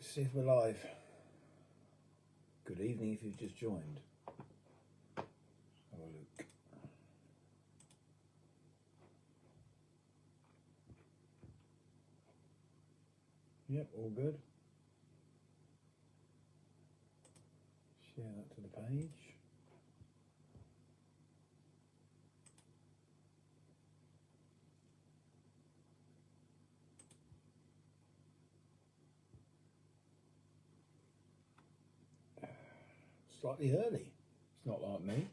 See if we're live. Good evening if you've just joined. Have a look. Yep, all good. Share that to the page. Slightly early. It's not like me.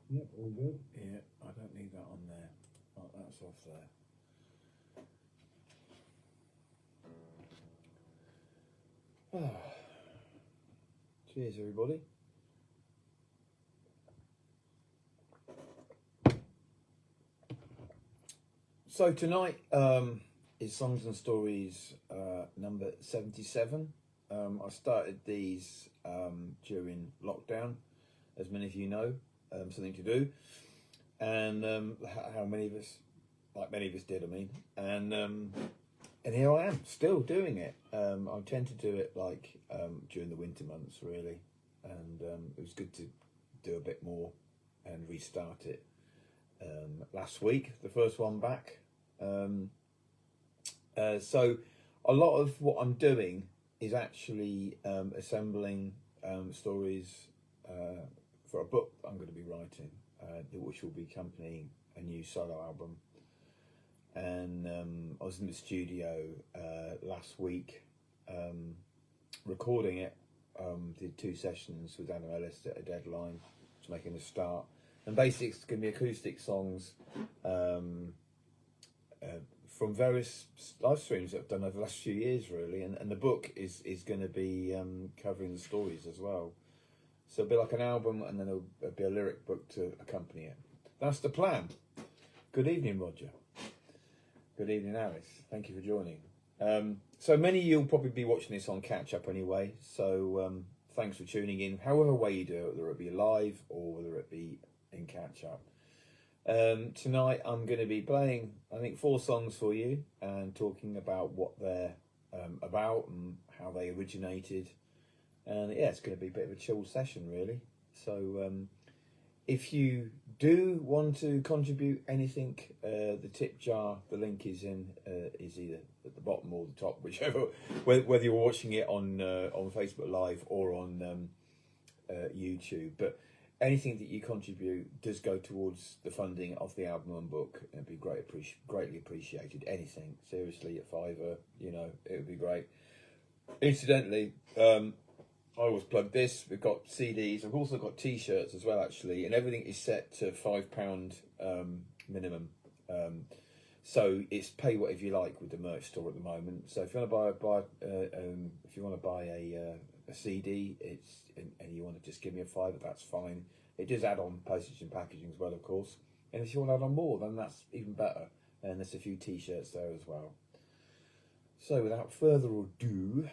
Yep, all good. Yeah, I don't need that on there. Oh, that's off there. Oh. Cheers, everybody. So tonight is Songs and Stories number 77. I started these during lockdown, as many of you know, something to do, and how many of us, like many of us did, I mean, and here I am, still doing it. I tend to do it like during the winter months, really, and it was good to do a bit more and restart it. Last week, the first one back. So a lot of what I'm doing is actually assembling stories for a book I'm going to be writing, which will be accompanying a new solo album. And I was in the studio last week recording it. Did 2 sessions with Adam Ellis at a deadline, just making a start. And basically it's going to be acoustic songs from various live streams that I've done over the last few years, really, and the book is going to be covering the stories as well. So it'll be like an album, and then there'll be a lyric book to accompany it. That's the plan. Good evening, Roger. Good evening, Alice. Thank you for joining. So many of you will probably be watching this on catch up anyway, so thanks for tuning in, however way you do it, whether it be live or whether it be in catch up. Tonight I'm going to be playing, I think, 4 songs for you and talking about what they're about and how they originated. And yeah, it's going to be a bit of a chill session, really. So if you do want to contribute anything, the tip jar, the link is either at the bottom or the top, whichever. Whether you're watching it on Facebook Live or on YouTube, but anything that you contribute does go towards the funding of the album and book. It'd be greatly appreciated. Anything, seriously, at £5, you know, it would be great. Incidentally, I always plug this. We've got CDs. I've also got T-shirts as well, actually, and everything is set to £5 minimum. So it's pay whatever you like with the merch store at the moment. So if you want to buy a CD, and you want to just give me a £5, that's fine. It does add on postage and packaging as well, of course. And if you want to add on more, then that's even better. And there's a few T-shirts there as well. So without further ado,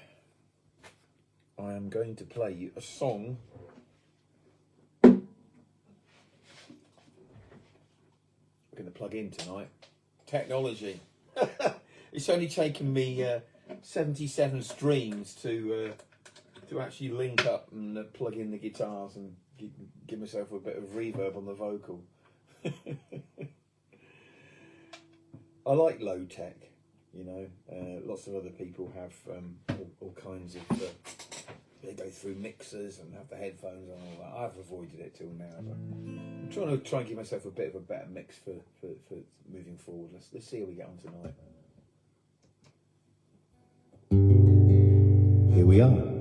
I am going to play you a song. I'm going to plug in tonight. Technology. It's only taken me 77 streams to actually link up and plug in the guitars and give myself a bit of reverb on the vocal. I like low tech, you know. Lots of other people have all kinds of. They go through mixers and have the headphones and all that. I've avoided it till now, but I'm trying to give myself a bit of a better mix for moving forward. Let's see how we get on tonight. Here we are.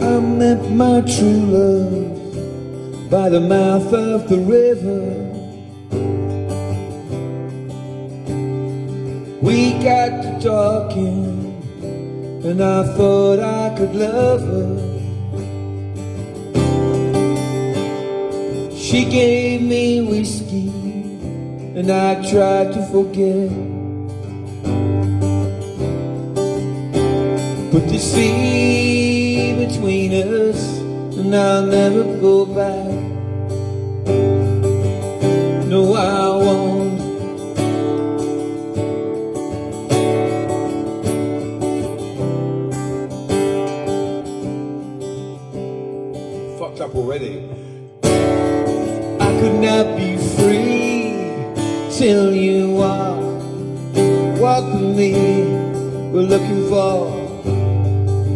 I met my true love by the mouth of the river. We got to talking, and I thought I could love her. She gave me whiskey, and I tried to forget. Put the sea between us, and I'll never go back. No, I won't. Fucked up already. I could not be free till you walk with me. We're looking for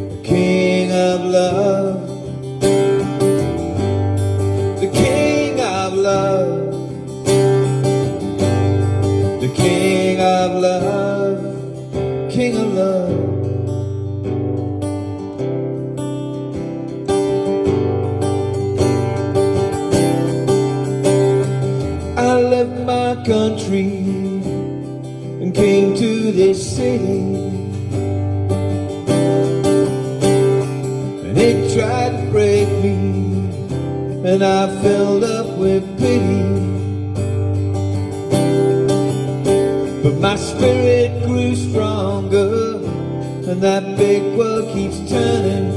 the King of Love, the King of Love, the King of Love, King of Love. I left my country and came to this city, and it tried to break me, and I filled up with pity. But my spirit grew stronger, and that big world keeps turning,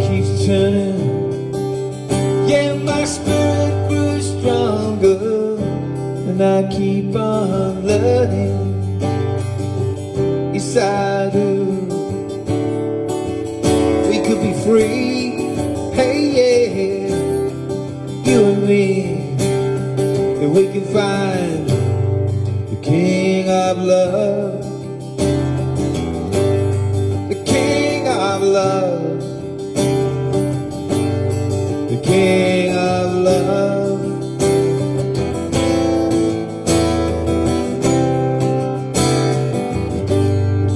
keeps turning. Yeah, my spirit grew stronger, and I keep on learning. Yes, I do. We could be free, hey yeah, you and me. If we can find the King of Love, the King of Love, the King of Love.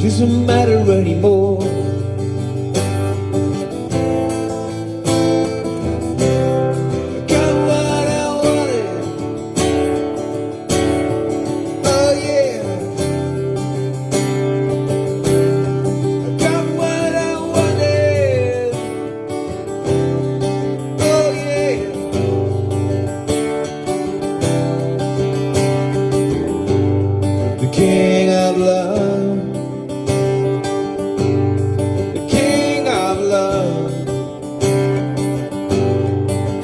Doesn't matter anymore. I got what I wanted. Oh yeah. I got what I wanted. Oh yeah. The King of Love, the King of Love,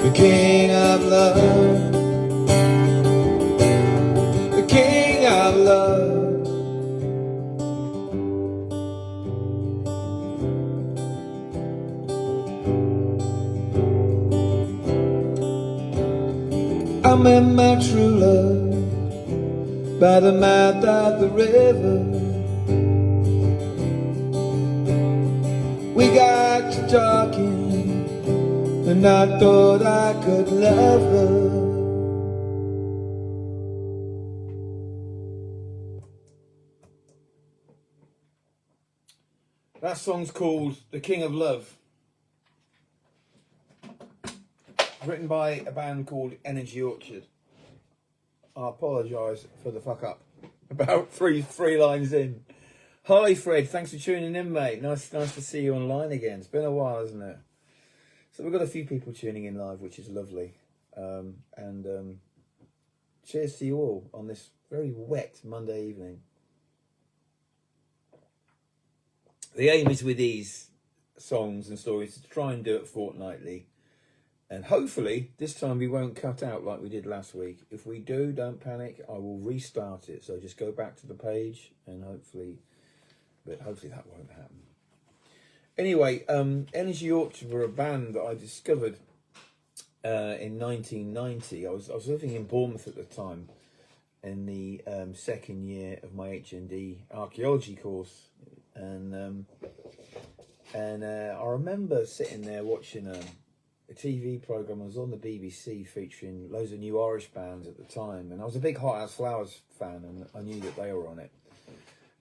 the King of Love, the King of Love. I met my true love by the mouth of the river. We got to talking, and I thought I could love her. That song's called The King of Love. Written by a band called Energy Orchard. I apologise for the fuck up. About three lines in. Hi Fred, thanks for tuning in, mate. Nice to see you online again. It's been a while, hasn't it? So we've got a few people tuning in live, which is lovely. Cheers to you all on this very wet Monday evening. The aim is with these songs and stories to try and do it fortnightly. And hopefully this time we won't cut out like we did last week. If we do, don't panic. I will restart it. So just go back to the page and hopefully that won't happen. Anyway, Energy Orchard were a band that I discovered in 1990. I was living in Bournemouth at the time in the second year of my HND archaeology course. And I remember sitting there watching a TV programme. I was on the BBC featuring loads of new Irish bands at the time, and I was a big Hot House Flowers fan, and I knew that they were on it.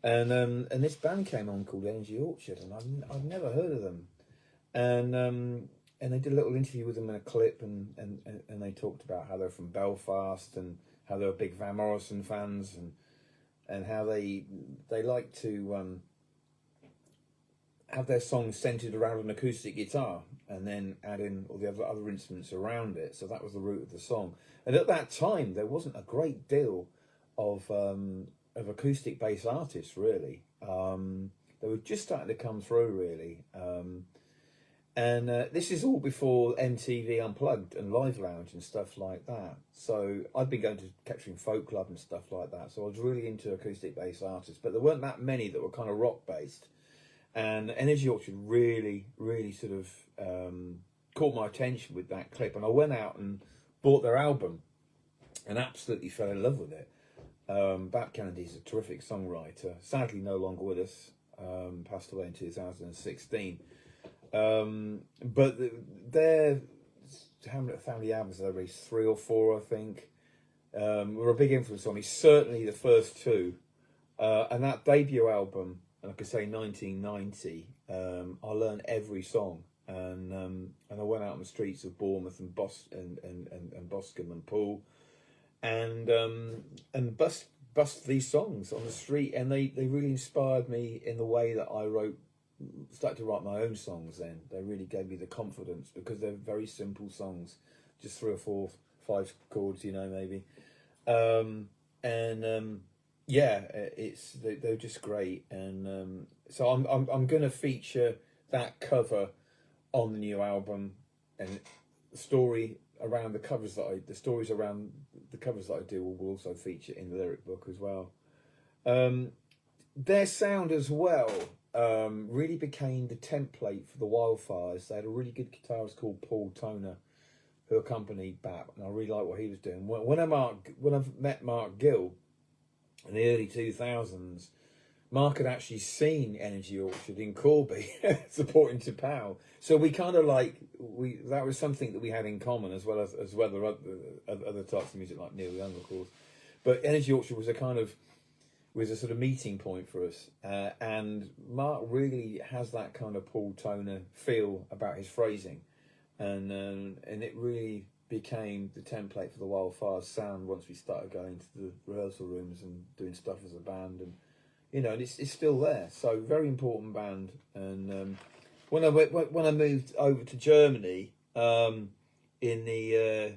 And this band came on called Energy Orchard, and I've never heard of them. And they did a little interview with them in a clip, and they talked about how they're from Belfast and how they were big Van Morrison fans, and how they like to have their songs centered around an acoustic guitar and then add in all the other instruments around it. So that was the root of the song. And at that time, there wasn't a great deal of acoustic bass artists, really. They were just starting to come through, really. And this is all before MTV Unplugged and Live Lounge and stuff like that. So I'd been going to Kettering Folk Club and stuff like that. So I was really into acoustic bass artists, but there weren't that many that were kind of rock based. And Energy Orchard really, really sort of caught my attention with that clip. And I went out and bought their album and absolutely fell in love with it. Bat Kennedy's a terrific songwriter, sadly no longer with us, passed away in 2016. But their, how many albums have they released? 3 or 4, I think. Were a big influence on me, certainly the first 2. And that debut album, like I say, 1990, I learned every song, and I went out on the streets of Bournemouth and Boscombe and Poole, and bust these songs on the street, and they really inspired me in the way that I started to write my own songs. Then they really gave me the confidence, because they're very simple songs, just 3 or 4, 5 chords, maybe, yeah, they're just great, and so I'm going to feature that cover on the new album, and the story around the covers the stories around the covers that I do will also feature in the lyric book as well. Their sound as well really became the template for the Wildfires. They had a really good guitarist called Paul Toner who accompanied Bat, and I really liked what he was doing. When I met Mark Gill in the early 2000s, Mark had actually seen Energy Orchard in Corby supporting T'Pau. So we kind of that was something that we had in common, as well as other types of music like Neil Young, of course. But Energy Orchard was a sort of meeting point for us. And Mark really has that kind of Paul Toner feel about his phrasing. And it really became the template for the Wildfires sound once we started going to the rehearsal rooms and doing stuff as a band, and and it's still there. So very important band. And when I moved over to Germany in the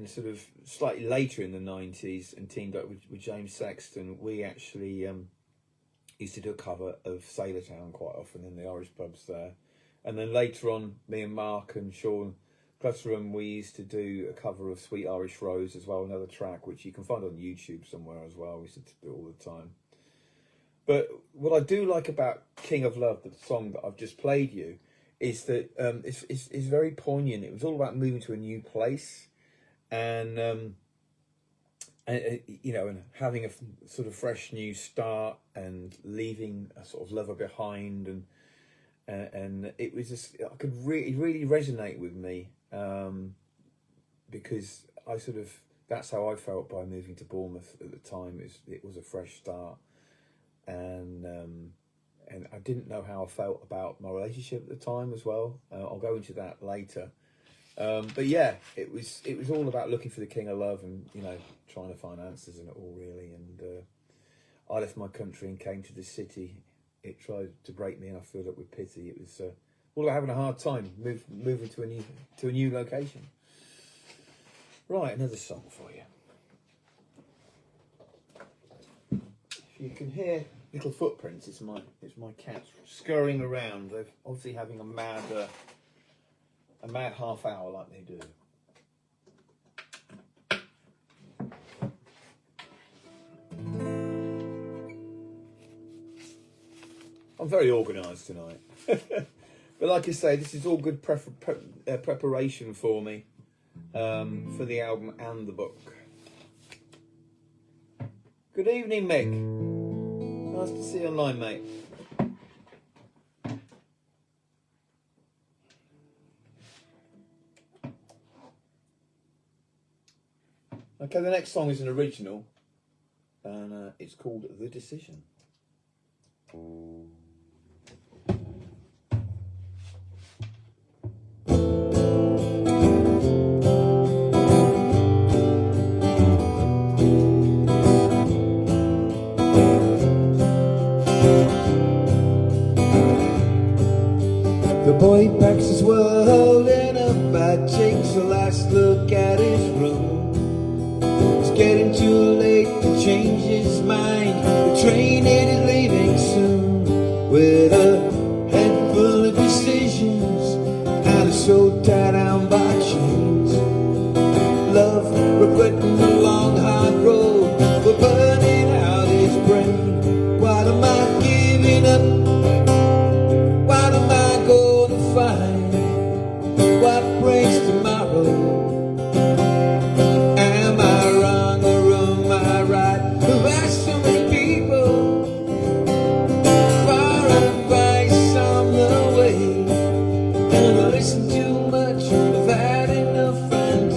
sort of slightly later in the 90s and teamed up with James Sexton, we actually used to do a cover of Sailor Town quite often in the Irish pubs there. And then later on, me and Mark and Sean Clutterham, we used to do a cover of Sweet Irish Rose as well, another track which you can find on YouTube somewhere as well. We used to do it all the time. But what I do like about King of Love, the song that I've just played you, is that it's very poignant. It was all about moving to a new place, and having a sort of fresh new start, and leaving a sort of lover behind, and it was just, I could really resonate with me, because that's how I felt by moving to Bournemouth at the time. It was a fresh start, and I didn't know how I felt about my relationship at the time as well. I'll go into that later. But yeah, it was all about looking for the King of Love, and trying to find answers in it all, really. And I left my country and came to this city. It tried to break me, and I filled it with pity. It was all about having a hard time moving to a new location. Right, another song for you. If you can hear little footprints, it's my cats scurrying around. They're obviously having a mad half hour like they do. I'm very organised tonight. But like I say, this is all good preparation for me, for the album and the book. Good evening, Mick. Nice to see you online, mate. Okay, the next song is an original, and it's called The Decision. he packs his world in a bag, takes a last look at his room. It's getting too late to change his mind. The train it is leaving soon, with a head full of decisions and a soul tied down by chains. Love, regretting the long hard road, we're burning out his brain. What am I giving up? What am I gonna find? What brings tomorrow? Am I wrong or am I right? There are so many people for advice on the way. Don't listen too much, I've had enough, and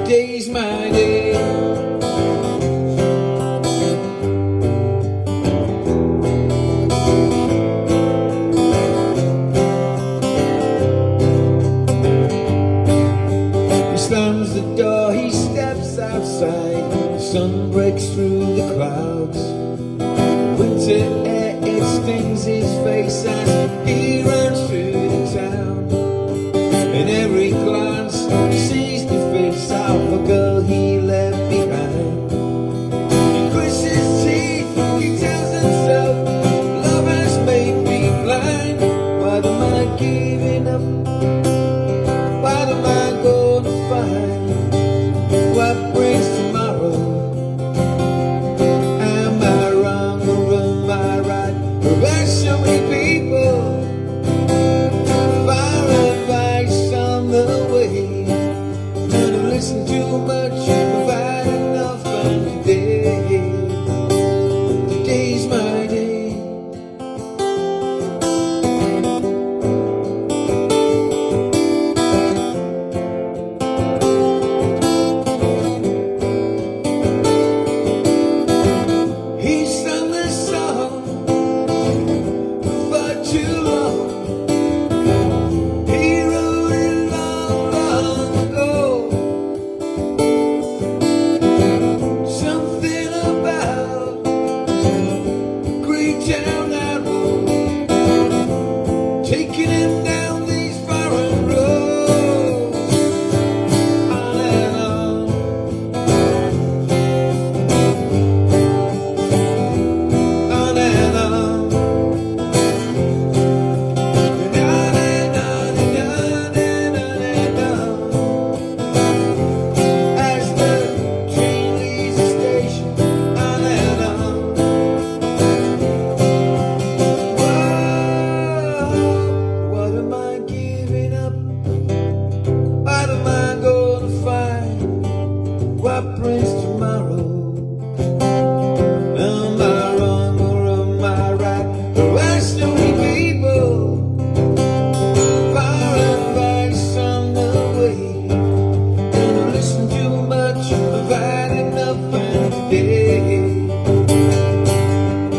today's my day. Slams the door, he steps outside. The sun breaks through the clouds. Winter air, it stings his face as he runs through the town. In every glance, he sees the face of a girl he left behind. He grits his teeth, he tells himself, love has made me blind. What am I giving up? What am I gonna find? What brings tomorrow? Am I wrong or am I right? There are so many people for advice on the way. Don't listen too much, I've had enough, and today's my day. He sung this song for too long. He wrote it long, long ago. Something about great town arrow taking him down these foreign roads. On and on. On and on, and on and on and on and on, as the train leaves the station. On and on. Whoa, what am I giving up? What am I gonna find? What brings tomorrow? Am I wrong or am I right? There are so many people for advice on the way. Don't listen too much, I've had enough, and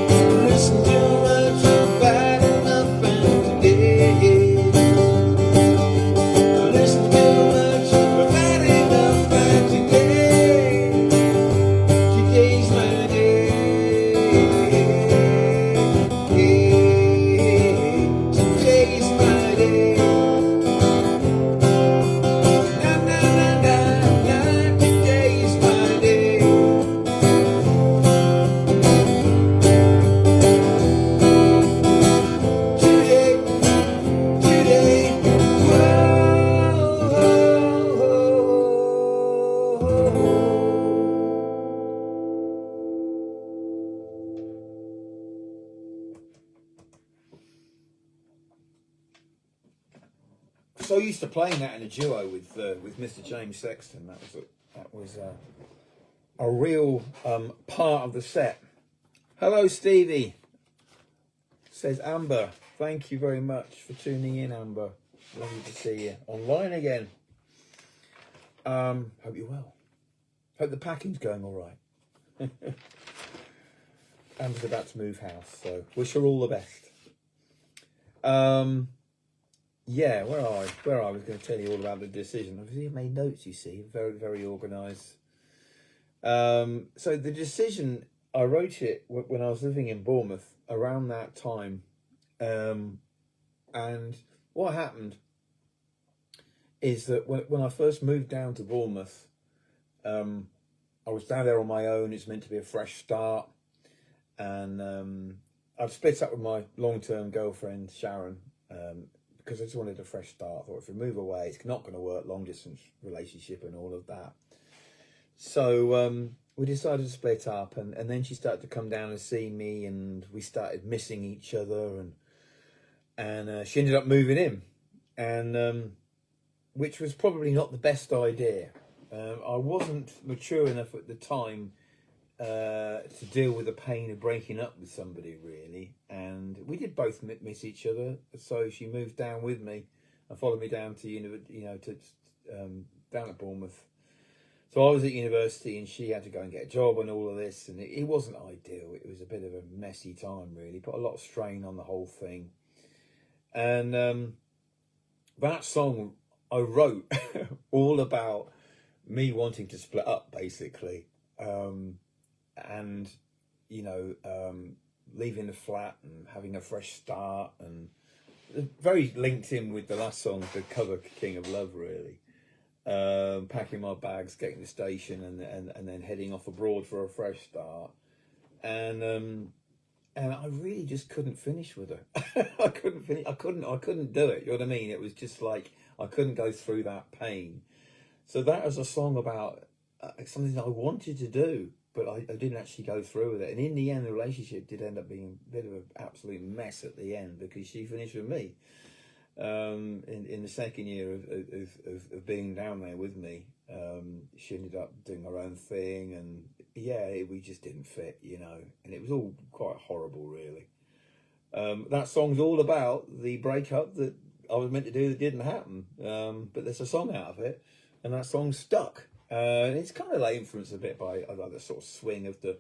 don't listen too much, I've had enough, and don't listen too much, I've had enough, and today's my day. Today's my day. Na na na na na. Today's my day. Today, today. So used to playing that in a duo with Mr. James Sexton. That was a real part of the set. Hello, Stevie, says Amber. Thank you very much for tuning in, Amber. Lovely to see you online again. Hope you're well. Hope the packing's going all right. Amber's about to move house, so wish her all the best. Yeah, where I was going to tell you all about the decision. Obviously, I made notes, you see, very, very organised. So the decision, I wrote it when I was living in Bournemouth around that time. And what happened is that when I first moved down to Bournemouth, I was down there on my own. It's meant to be a fresh start. And I'd split up with my long-term girlfriend, Sharon, because I just wanted a fresh start. I thought if we move away, it's not going to work, long-distance relationship and all of that. So we decided to split up, and then she started to come down and see me, and we started missing each other, and she ended up moving in, and which was probably not the best idea. I wasn't mature enough at the time to deal with the pain of breaking up with somebody, really, and we did both miss each other. So she moved down with me and followed me down to down at Bournemouth. So I was at university, and she had to go and get a job and all of this, and it wasn't ideal. It was a bit of a messy time, really. Put a lot of strain on the whole thing, and that song I wrote all about me wanting to split up, basically. And leaving the flat and having a fresh start, and very linked in with the last song, the cover King of Love, really. Packing my bags, getting to the station, and then heading off abroad for a fresh start, and I really just couldn't finish with her. I couldn't do it. You know what I mean? It was just like I couldn't go through that pain. So that was a song about something that I wanted to do, but I didn't actually go through with it. And in the end, the relationship did end up being a bit of an absolute mess at the end, because she finished with me in the second year of being down there with me. She ended up doing her own thing, and we just didn't fit, and it was all quite horrible, really. That song's all about the breakup that I was meant to do that didn't happen, but there's a song out of it, and that song stuck. It's kind of like influenced a bit by the sort of swing of the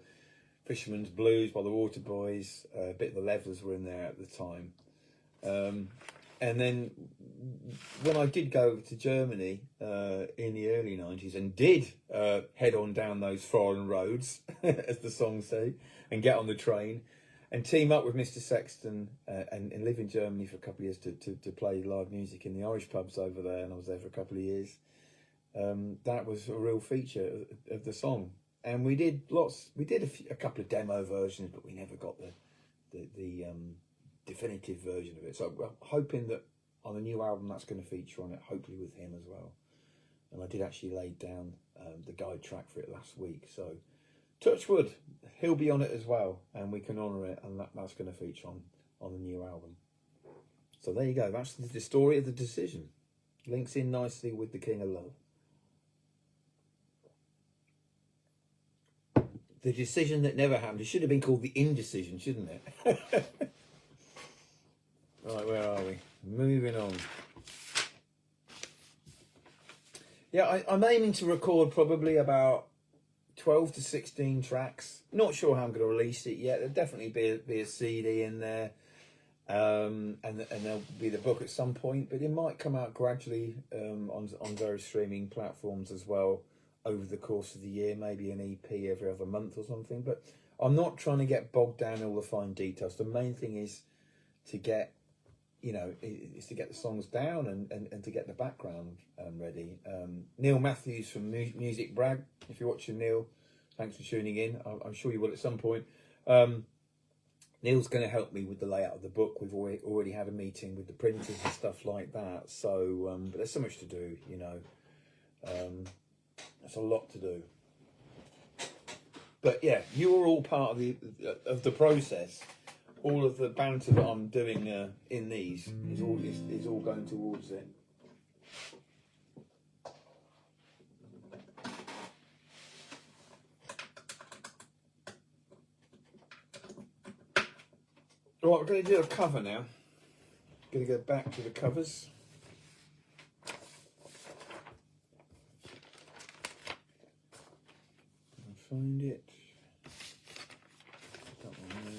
Fisherman's Blues by the Waterboys. A bit of the Levellers were in there at the time. And then when I did go over to Germany in the early 90s, and did head on down those foreign roads, as the song say, and get on the train and team up with Mr. Sexton and live in Germany for a couple of years to play live music in the Irish pubs over there, and I was there for a couple of years. That was a real feature of the song, and we did a couple of demo versions, but we never got the definitive version of it. So I'm hoping that on the new album that's going to feature on it, hopefully with him as well. And I did actually lay down the guide track for it last week, so touch wood, he'll be on it as well, and we can honour it, and that's going to feature on the new album. So there you go, that's the story of the decision. Links in nicely with the King of Love. The decision that never happened. It should have been called the indecision, shouldn't it? Right, where are we? Moving on. Yeah, I'm aiming to record probably about 12 to 16 tracks. Not sure how I'm going to release it yet. There'll definitely be a CD in there, and there'll be the book at some point. But it might come out gradually on various streaming platforms as well over the course of the year. Maybe an EP every other month or something. But I'm not trying to get bogged down in all the fine details. The main thing is to get the songs down and to get the background ready. Neil Matthews from Music Brag, if you're watching, Neil, thanks for tuning in. I'm sure you will at some point. Neil's going to help me with the layout of the book. We've already had a meeting with the printers and stuff like that. So, but there's so much to do, There's a lot to do. But yeah, you are all part of the process. All of the banter that I'm doing in these is all going towards it. Right, we're going to do a cover now. Going to go back to the covers. I'll find it. That one there.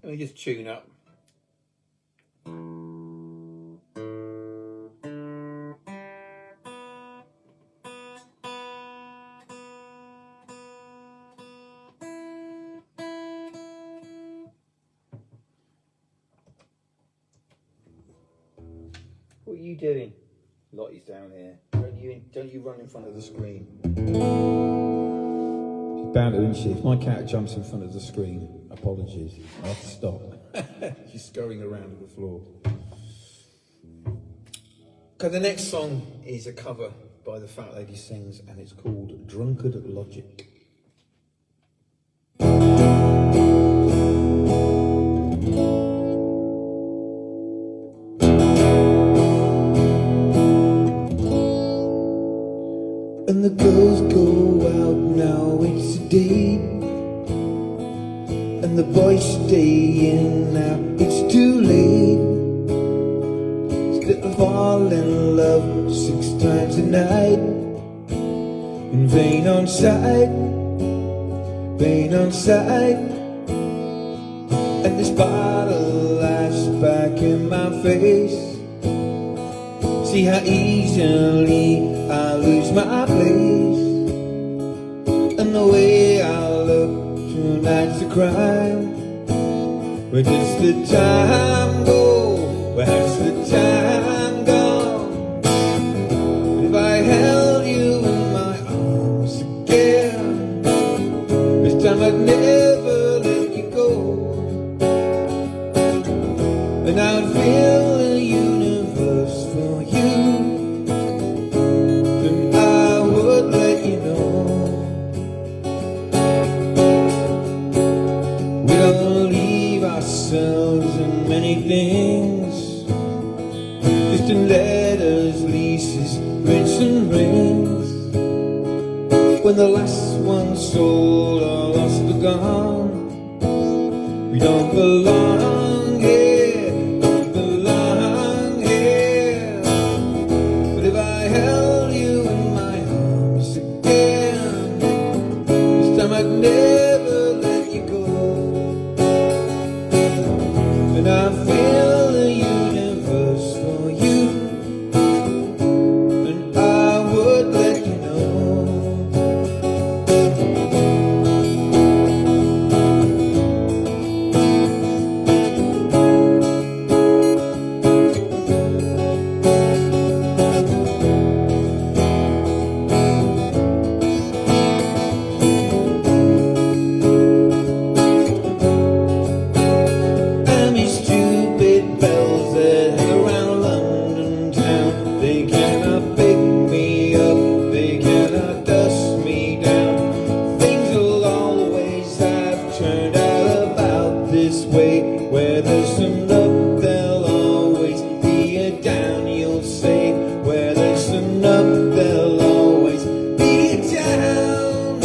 Let me just tune up. What are you doing? Lottie's down here. Don't you run in front of the screen. She's bound to, isn't she? If my cat jumps in front of the screen, apologies. I have to stop. She's scurrying around on the floor. Okay, the next song is a cover by the Fat Lady Sings, and it's called Drunkard Logic. And the girls go out now, it's a date. And the boys stay in now, it's too late. Still fall in love 6 times a night. In vain on sight, vain on sight. And this bottle lies back in my face. See how easily I lose my place. And the way I look, tonight's a crime. Where does the time go? Where has the time gone? If I held you in my arms again, this time I'd never let you go. And I'd feel the universe for you. Then I would let you know. We don't leave ourselves in many things, just in letters, leases, prints and rings. When the last one's sold or lost or gone, we don't belong here, don't belong here. But if I held you in my arms again, this time I'd never let you go. And I feel the universe for you, and I would let you know. And these stupid bells that hang around London town, they cannot pick me up, they cannot dust me down. Things will always have turned out about this way. Where there's an up, there'll always be a down, you'll say. Where there's an up, there'll always be a down.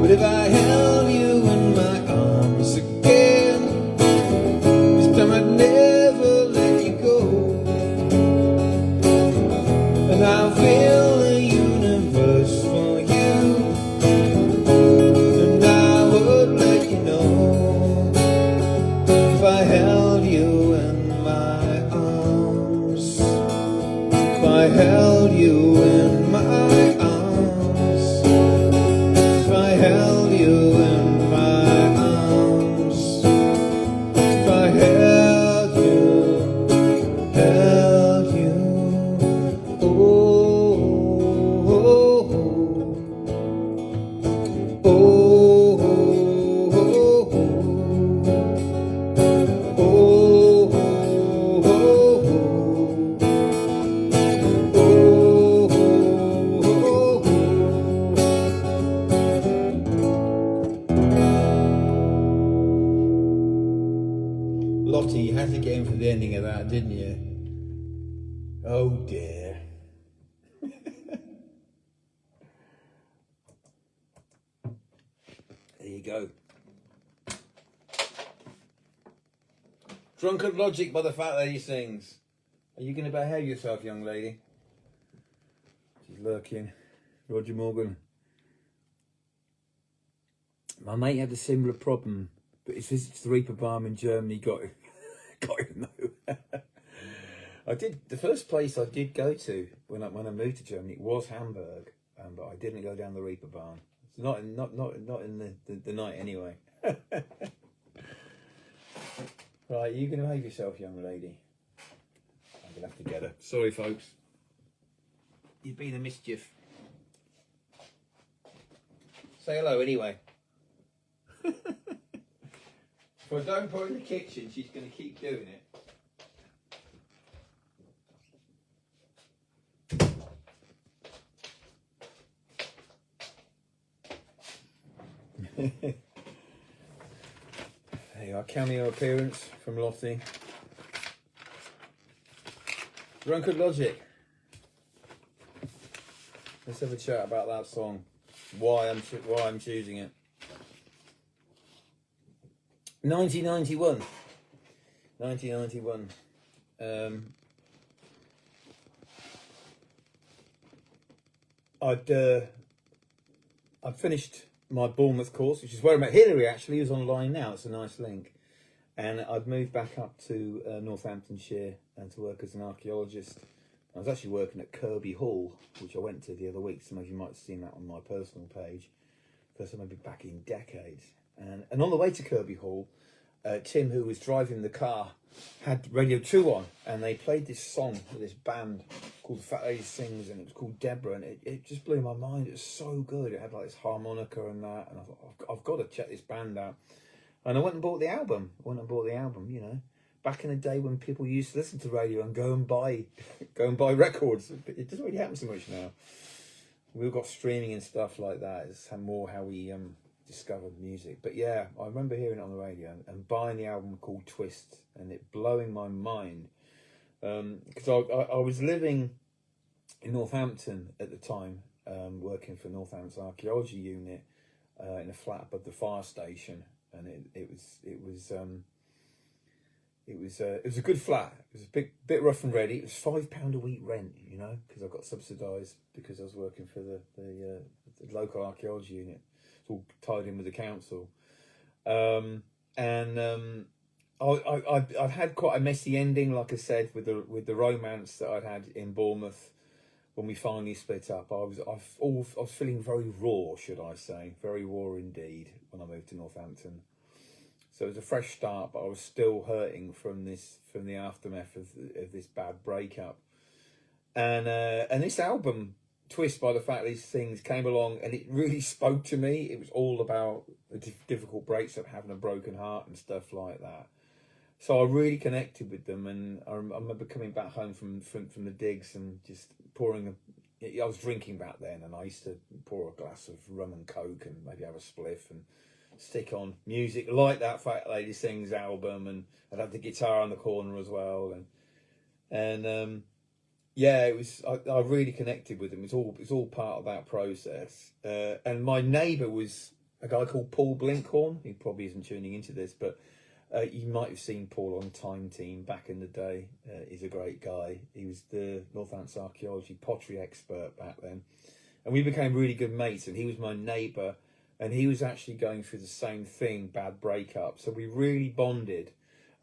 But if I held you in my arms again, this time I'd never let you go. And I'll feel the universe for you, and I would let you know. If I held you in my arms, if I held you in my arms, if I held you in my arms, if I held you, oh, oh, oh, oh, Lottie, you had to get in for the ending of that, didn't you? Oh dear. There you go. Drunkard Logic by the Fat Lady Sings. Are you going to behave yourself, young lady? She's lurking. Roger Morgan. My mate had a similar problem, but his visits to the Reaper Balm in Germany got him nowhere. I did. The first place I did go to when I moved to Germany was Hamburg, but I didn't go down the Reaper Barn. Not in the night anyway. Right, you can behave yourself, young lady. she'll have to get her. Sorry, folks. You've been a mischief. Say hello anyway. If I don't put her in the kitchen, she's going to keep doing it. There you are, cameo appearance from Lottie. Drunkard Logic. Let's have a chat about that song. Why I'm choosing it. 1991. 1991. I'd finished my Bournemouth course, which is where I met Hillary. Actually, who's online now. It's a nice link. And I'd moved back up to Northamptonshire and to work as an archaeologist. I was actually working at Kirby Hall, which I went to the other week. Some of you might have seen that on my personal page. First time I've been back in decades. And on the way to Kirby Hall, Tim, who was driving the car, had Radio 2 on, and they played this song with this band called The Fat Lady Sings, and it was called Deborah, and it just blew my mind. It was so good. It had like this harmonica and that, and I thought, I've got to check this band out. And I went and bought the album. You know. Back in the day when people used to listen to radio and go and buy records. It doesn't really happen so much now. We've got streaming and stuff like that. It's more how we discovered music. But yeah, I remember hearing it on the radio and buying the album called Twist, and it blowing my mind. Because I was living in Northampton at the time, working for Northampton's archaeology unit in a flat above the fire station, and it was a good flat. It was a bit rough and ready. It was £5 a week rent, you know, because I got subsidised because I was working for the local archaeology unit. It's all tied in with the council, I've had quite a messy ending, like I said, with the romance that I'd had in Bournemouth when we finally split up. I was feeling very raw, should I say, very raw indeed when I moved to Northampton. So it was a fresh start, but I was still hurting from the aftermath of this bad breakup. And this album, Twist by the Fat Lady Sings, came along, and it really spoke to me. It was all about the difficult breaks up, having a broken heart and stuff like that. So I really connected with them, and I remember coming back home from the digs and just pouring I was drinking back then, and I used to pour a glass of rum and coke and maybe have a spliff and stick on music like that Fat Lady Sings album, and I'd have the guitar on the corner as well, and yeah, it was. I really connected with them. It's all part of that process. And my neighbour was a guy called Paul Blinkhorn. He probably isn't tuning into this, but you might have seen Paul on Time Team back in the day. He's a great guy. He was the Northampton archaeology pottery expert back then, and we became really good mates. And he was my neighbour. And he was actually going through the same thing, bad breakup. So we really bonded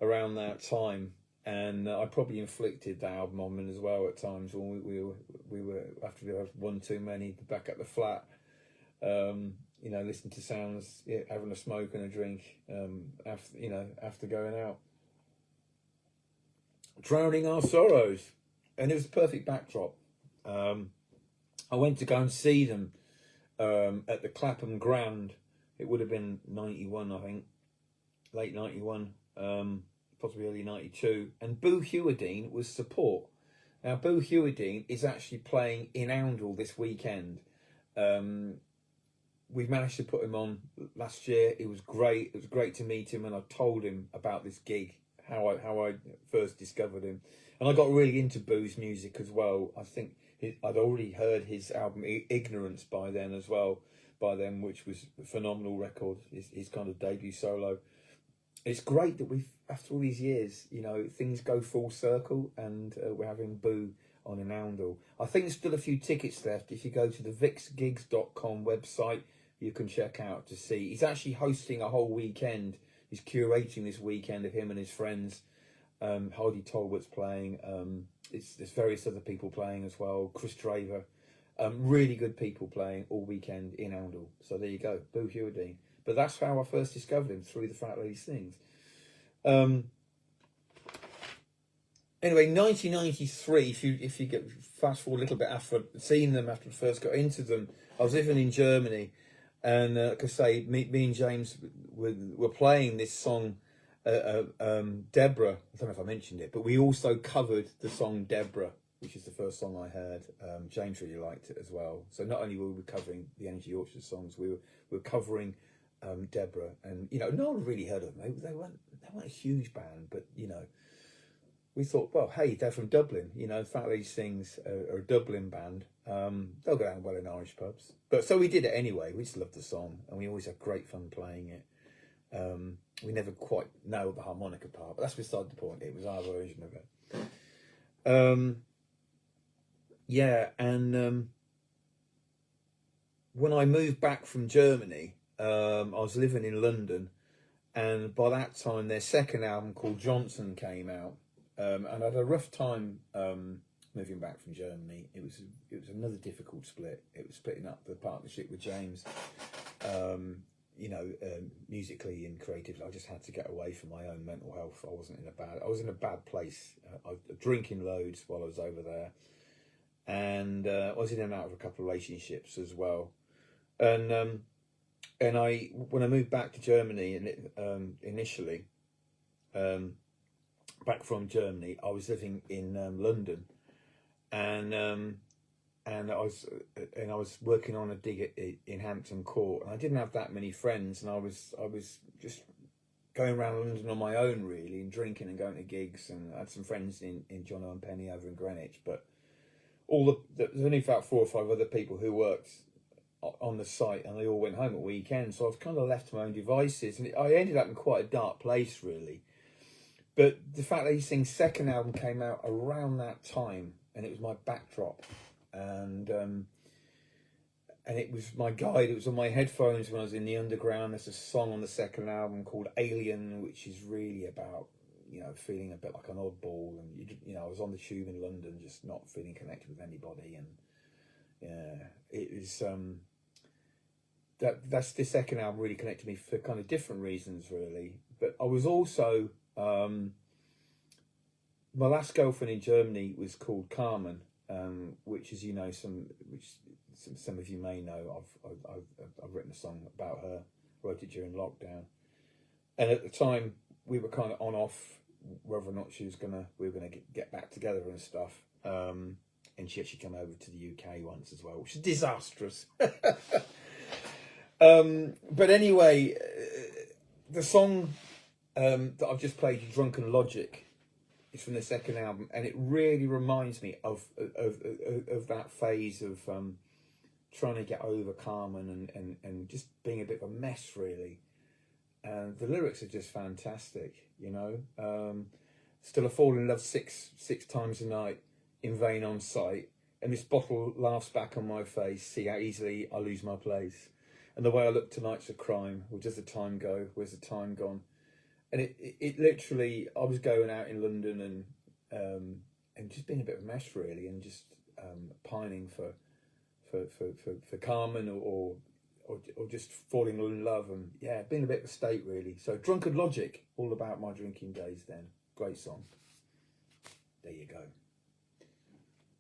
around that time. And I probably inflicted the album on him as well at times when we were after we had one too many back at the flat. You know, listening to sounds, yeah, having a smoke and a drink after going out. Drowning Our Sorrows. And it was a perfect backdrop. I went to go and see them at the Clapham Grand. It would have been 91, I think, late 91, possibly early 92, and Boo Hewerdine was support. Now Boo Hewerdine is actually playing in Oundle this weekend. We've managed to put him on last year. It was great. It was great to meet him, and I told him about this gig, how I first discovered him, and I got really into Boo's music as well. I think I'd already heard his album Ignorance by then, which was a phenomenal record, his kind of debut solo. It's great that we've, after all these years, you know, things go full circle, and we're having Boo on an Oundle. I think there's still a few tickets left. If you go to the vixgigs.com website, you can check out to see. He's actually hosting a whole weekend. He's curating this weekend of him and his friends. Heidi Talbot's playing. There's various other people playing as well. Chris Draver. Really good people playing all weekend in Oundle. So there you go, Boo Hewerdine. But that's how I first discovered him, through the Fat Lady Sings. anyway, 1993. If you get fast forward a little bit after seeing them, after I first got into them, I was living in Germany, and say me and James were playing this song, Deborah. I don't know if I mentioned it, but we also covered the song Deborah, which is the first song I heard. James really liked it as well. So not only were we covering the Energy Orchard songs, we were covering Deborah, and no one really heard of them. They weren't a huge band, but we thought, well, hey, they're from Dublin. The fact that these things are a Dublin band, they'll go down well in Irish pubs. But so we did it anyway. We just loved the song, and we always had great fun playing it. We never quite nailed the harmonica part, but that's beside the point. It was our version of it. And when I moved back from Germany, I was living in London, and by that time their second album called Johnson came out, and I had a rough time moving back from Germany. It was another difficult split. It was splitting up the partnership with James, musically and creatively. I just had to get away from my own mental health. I was in a bad place. I was drinking loads while I was over there, and I was in and out of a couple of relationships as well, and when I moved back to Germany, and initially, back from Germany, I was living in London, and I was working on a dig in Hampton Court, and I didn't have that many friends, and I was just going around London on my own really, and drinking and going to gigs, and I had some friends in John Owen Penny over in Greenwich, but there's only about 4 or 5 other people who worked on the site, and they all went home at weekends, so I was kind of left to my own devices, and I ended up in quite a dark place really. But the fact that his second album came out around that time, and it was my backdrop, and it was my guide. It was on my headphones when I was in the underground. There's a song on the second album called Alien, which is really about feeling a bit like an oddball, and I was on the tube in London, just not feeling connected with anybody, and yeah, it was that's the second album really connected me for kind of different reasons really. But I was also my last girlfriend in Germany was called Carmen, which is some of you may know. I've written a song about her, wrote it during lockdown, and at the time we were kind of on off whether or not we were gonna get back together and stuff. And she actually came over to the UK once as well, which is disastrous. But anyway, the song that I've just played, Drunken Logic, is from the second album, and it really reminds me of that phase of trying to get over Carmen and just being a bit of a mess really. And the lyrics are just fantastic, Still I fall in love six times a night, in vain on sight, and this bottle laughs back on my face, see how easily I lose my place, and the way I look tonight's a crime. Where does the time go? Where's the time gone? And it literally, I was going out in London and just being a bit of a mess really, and just pining for Carmen or just falling in love, and yeah, being a bit of a state really. So Drunkard Logic, all about my drinking days then. Great song. There you go.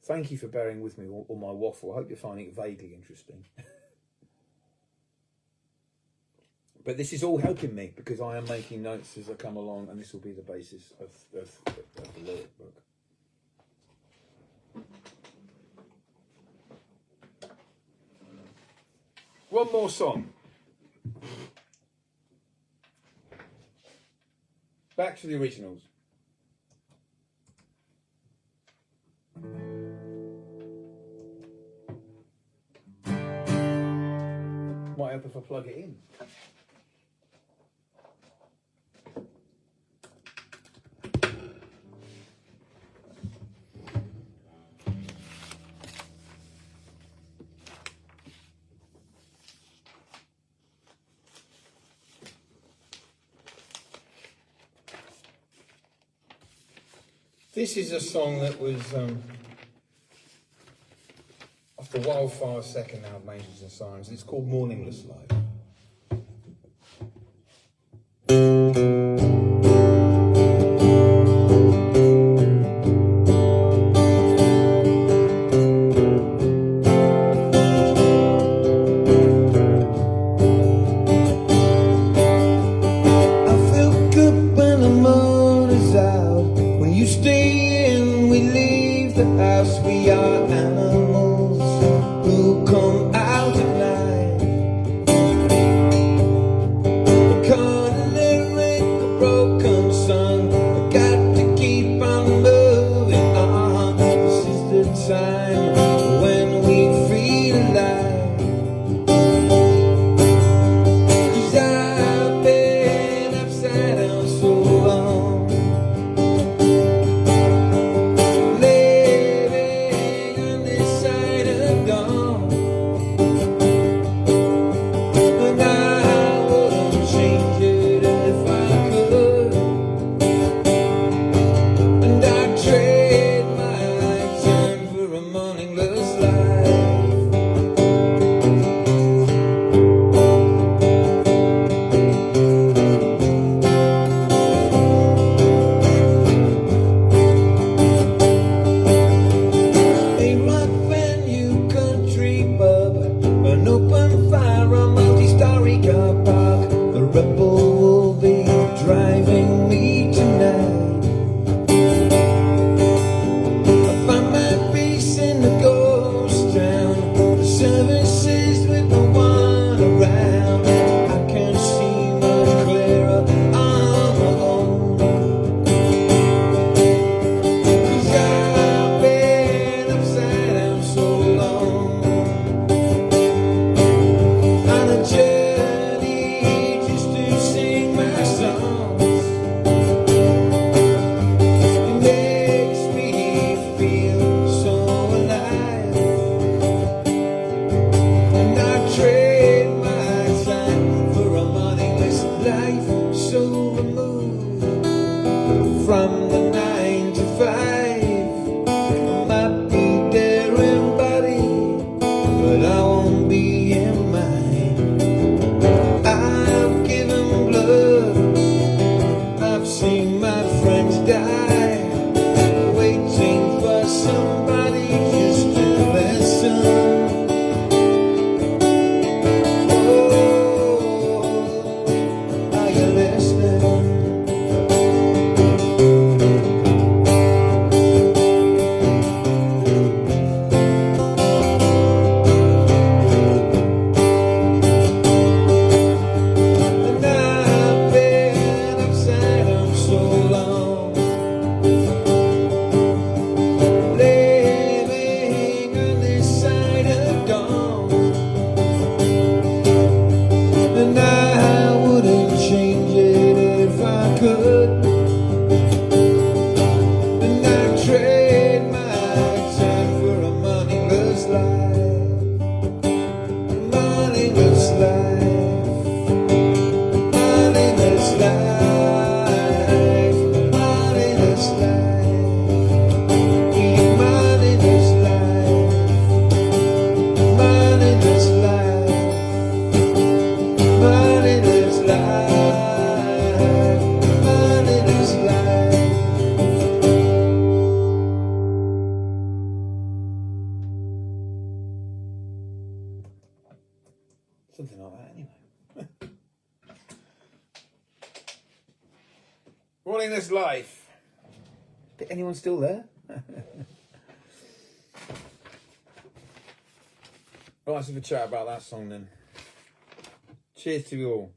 Thank you for bearing with me all my waffle. I hope you're finding it vaguely interesting. But this is all helping me because I am making notes as I come along, and this will be the basis of the lyric book. One more song. Back to the originals. Might help if I plug it in. This is a song that was off the Wildfire second album, Angels and Sirens. It's called Morningless Life. we are animals who come out at night. Caught in the ring, a broken song. I got to keep on moving on. This is the time when we feel alive. 'Cause I've been upside down so long, living on this side of dawn. And I wouldn't change it if I could. And I'd trade my time for a morningless life. A rock venue, country pub, an open fire, a multi-story car park. The rebel will be driving me tonight. I find my peace in the ghost town. The services with no one around. I can see much clearer on my own. 'Cause I've been upside down so long, on a journey just to sing my songs. It makes me feel so alive. And I trade my time for a morningless life, so removed from the 9 to 5. I might be there in body, but I won't be in mind. I've given blood, I've seen my friends die, waiting for somebody just to listen. Oh, are you listening? And I've been upside down so long, living on this side of dawn. And I wouldn't change it if I could. And I'd trade my time for a morningless life. Morningless life. Morningless life. Morningless life. Morningless life. Morningless life. Morningless life. Morningless life. Something like that, anyway. Morningless Life. Anyone still there? Right, let's have a chat about that song then. Cheers to you all.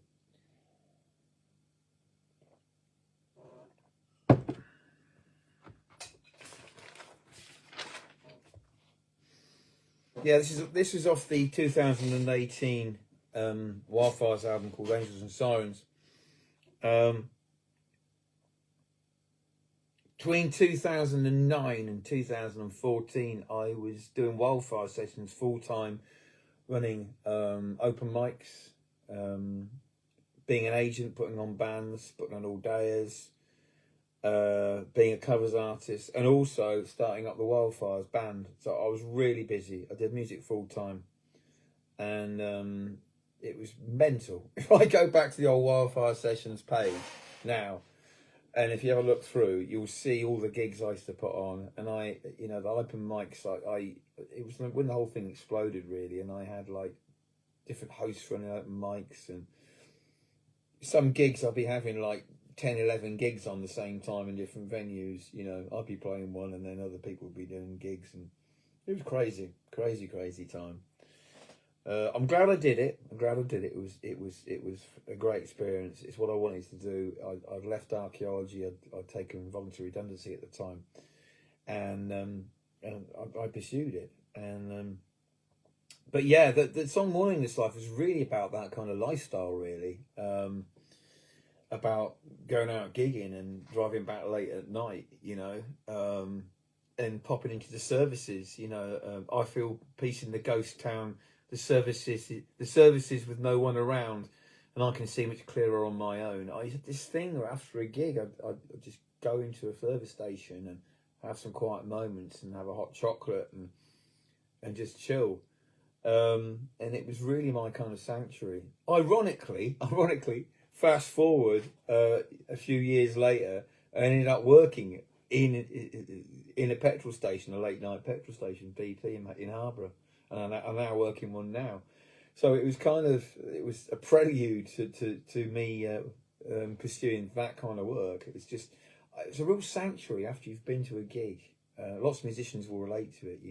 Yeah, this is off the 2018 Wildfires album called Angels and Sirens. Between 2009 and 2014, I was doing wildfire sessions full time, running open mics, being an agent, putting on bands, putting on all-dayers, being a covers artist, and also starting up the Wildfires band. So I was really busy. I did music full time, and it was mental. If I go back to the old Wildfire Sessions page now, and if you ever look through, you'll see all the gigs I used to put on, and the open mics. It was when the whole thing exploded really, and I had like different hosts running open mics, and some gigs I'd be having like 10, 11 gigs on the same time in different venues. I'd be playing one, and then other people would be doing gigs, and It was crazy time. I'm glad I did it. It was a great experience. It's what I wanted to do. I'd left archaeology. I'd taken voluntary redundancy at the time, and I pursued it. And but yeah, the song "Morningless Life" was really about that kind of lifestyle, really. About going out gigging and driving back late at night, and popping into the services. I feel peace in the ghost town. The services with no one around, and I can see much clearer on my own. I had this thing where after a gig, I'd just go into a service station and have some quiet moments and have a hot chocolate and just chill. And it was really my kind of sanctuary. Ironically, fast forward a few years later, I ended up working in a petrol station, a late night petrol station, BP in Harborough. And I'm now working one now, so it was a prelude to me pursuing that kind of work. It's a real sanctuary after you've been to a gig. Lots of musicians will relate to it.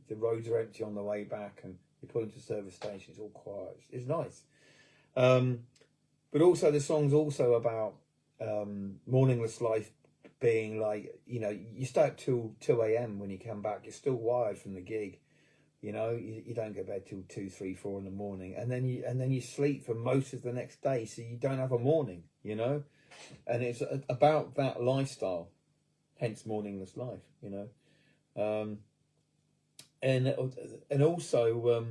The roads are empty on the way back, and you pull into a service station. It's all quiet. It's nice, but also the song's also about morningless life being like you stay up till 2 a.m. when you come back. You're still wired from the gig. You don't go to bed till 2, 3, 4 in the morning, and then you sleep for most of the next day, so you don't have a morning. And it's about that lifestyle, hence morningless life. And also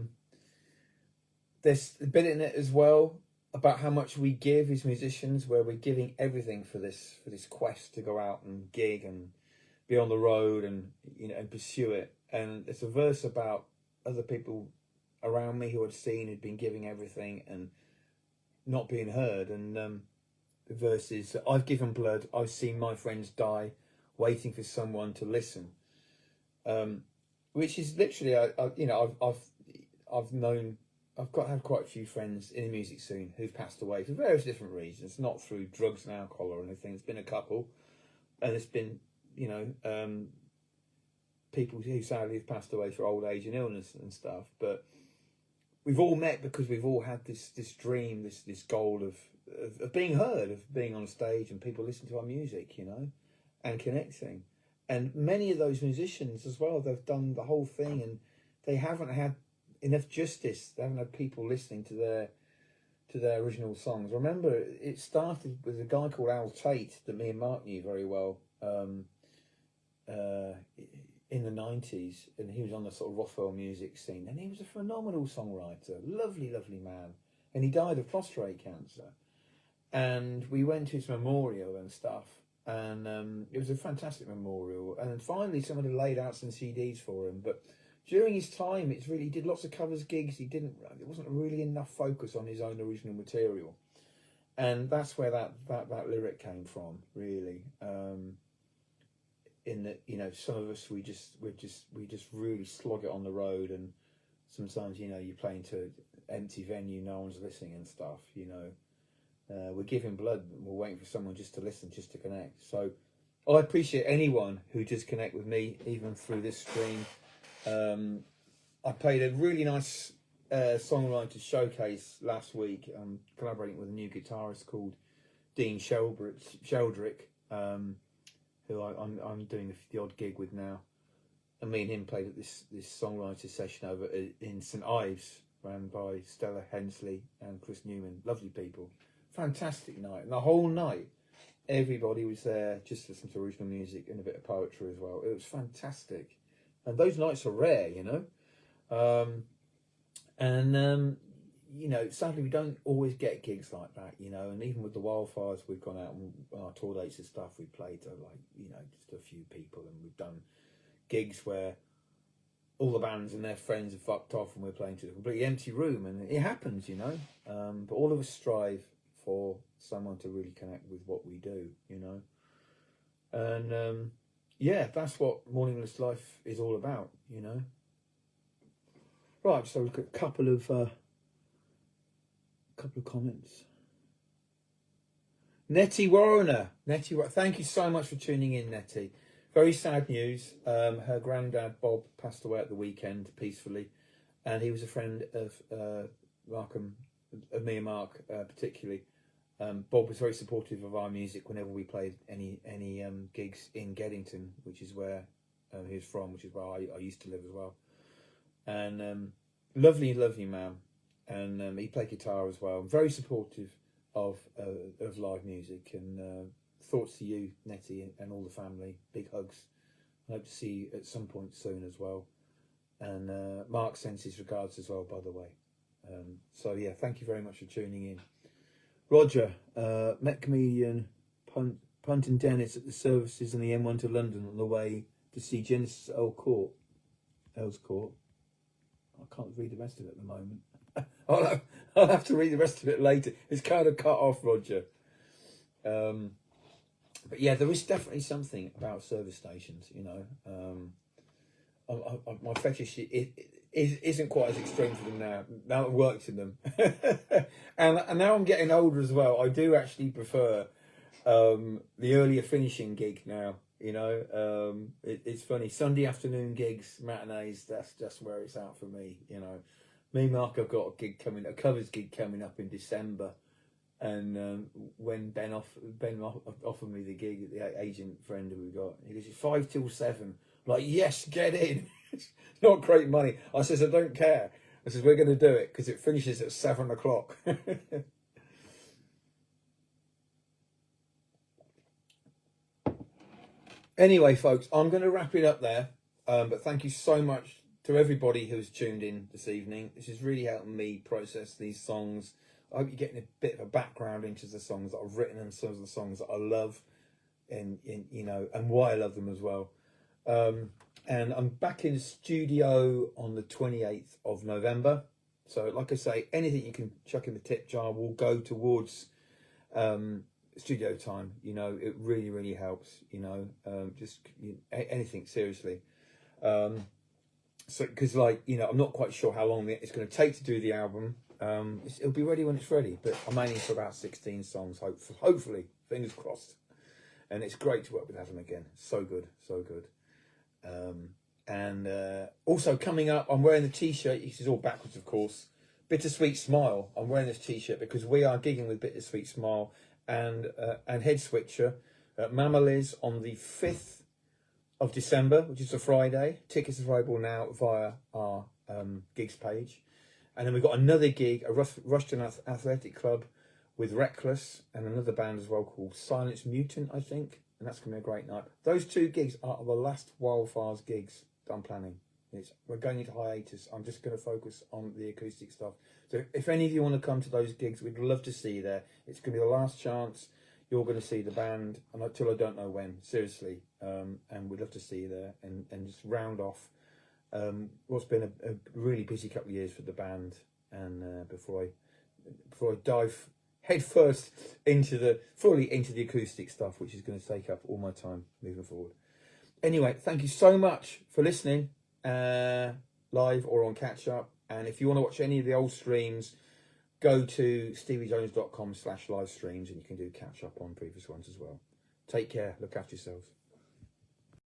there's a bit in it as well about how much we give as musicians, where we're giving everything for this quest to go out and gig and be on the road and and pursue it. And there's a verse about other people around me who I'd seen who'd been giving everything and not being heard. And the verse is, "I've given blood, I've seen my friends die, waiting for someone to listen." Which is literally, I've had quite a few friends in the music scene who've passed away for various different reasons, not through drugs and alcohol or anything. It's been a couple, and it's been people who sadly have passed away for old age and illness and stuff. But we've all met because we've all had this dream, this goal of being heard, of being on stage and people listening to our music, and connecting. And many of those musicians as well, they've done the whole thing and they haven't had enough justice. They haven't had people listening to their original songs. Remember, it started with a guy called Al Tate that me and Mark knew very well. In the 90s, and he was on the sort of Rothwell music scene, and he was a phenomenal songwriter, lovely man, and he died of prostate cancer. And we went to his memorial and stuff, and it was a fantastic memorial. And finally somebody laid out some CDs for him, but during his time he did lots of covers gigs. There wasn't really enough focus on his own original material, and that's where that lyric came from, really. In that, some of us we just really slog it on the road, and sometimes you're playing to an empty venue, no one's listening and stuff. We're giving blood, and we're waiting for someone just to listen, just to connect. So I appreciate anyone who does connect with me, even through this stream. I played a really nice songwriter showcase last week. I'm collaborating with a new guitarist called Dean Sheldrick. Who I'm doing the odd gig with now, and me and him played at this songwriter session over in St Ives, ran by Stella Hensley and Chris Newman. Lovely people, fantastic night, and the whole night everybody was there just to listen to original music and a bit of poetry as well. It was fantastic, and those nights are rare, sadly we don't always get gigs like that, and even with the wildfires, we've gone out and on our tour dates and stuff, we played to just a few people, and we've done gigs where all the bands and their friends have fucked off and we're playing to a completely empty room, and it happens, but all of us strive for someone to really connect with what we do, and that's what Morningless Life is all about, Right, so look at a couple of comments. Nettie Warner, thank you so much for tuning in, Nettie. very sad news. Her granddad Bob passed away at the weekend peacefully, and he was a friend of me and Mark particularly. Bob was very supportive of our music whenever we played any gigs in Geddington, which is where he was from, which is where I used to live as well. And lovely man, and he played guitar as well. Very supportive of live music, and thoughts to you, Nettie, and all the family. Big hugs. I hope to see you at some point soon as well. And Mark sends his regards as well, by the way. So yeah, thank you very much for tuning in. Roger, met comedian Punt and Dennis at the services on the M1 to London on the way to see Genesis at Earls Court. I can't read the rest of it at the moment. I'll have to read the rest of it later. It's kind of cut off, Roger. But yeah, there is definitely something about service stations, you know. My fetish isn't quite as extreme for them now. Now I've worked in them. and now I'm getting older as well. I do actually prefer the earlier finishing gig now. You know, it's funny. Sunday afternoon gigs, matinees, that's just where it's at for me, you know. Me and Mark have got a covers gig coming up in December. And when Ben offered me the gig, the agent friend who we got, he goes, 5 till 7. I'm like, yes, get in. It's not great money. I says, I don't care. I says, we're going to do it because it finishes at 7 o'clock. Anyway, folks, I'm going to wrap it up there. But thank you so much to everybody who's tuned in this evening. This is really helping me process these songs. I hope you're getting a bit of a background into the songs that I've written and some of the songs that I love, and you know, and why I love them as well. And I'm back in the studio on the 28th of November. So, like I say, anything you can chuck in the tip jar will go towards studio time. You know, it really, really helps. You know, anything seriously. So, because like, you know, I'm not quite sure how long it's going to take to do the album. It'll be ready when it's ready, but I'm aiming for about 16 songs, hopefully, fingers crossed. And it's great to work with Adam again. So good, so good. And also coming up, I'm wearing the t-shirt. This is all backwards, of course. Bittersweet Smile. I'm wearing this t-shirt because we are gigging with Bittersweet Smile and Head Switcher at Mama Liz on the 5th of December, which is a Friday. Tickets are available now via our gigs page. And then we've got another gig, a Rushton Athletic Club with Reckless and another band as well called Silence Mutant, I think. And that's going to be a great night. Those 2 gigs are the last Wildfires gigs that I'm planning. We're going into hiatus. I'm just going to focus on the acoustic stuff. So if any of you want to come to those gigs, we'd love to see you there. It's going to be the last chance you're going to see the band until I don't know when, seriously. And we'd love to see you there and just round off what's been a really busy couple of years for the band, and before I dive headfirst fully into the acoustic stuff, which is going to take up all my time moving forward. Anyway, thank you so much for listening, live or on catch up. And if you want to watch any of the old streams, go to steviejones.com/live streams, and you can do catch up on previous ones as well. Take care. Look after yourselves.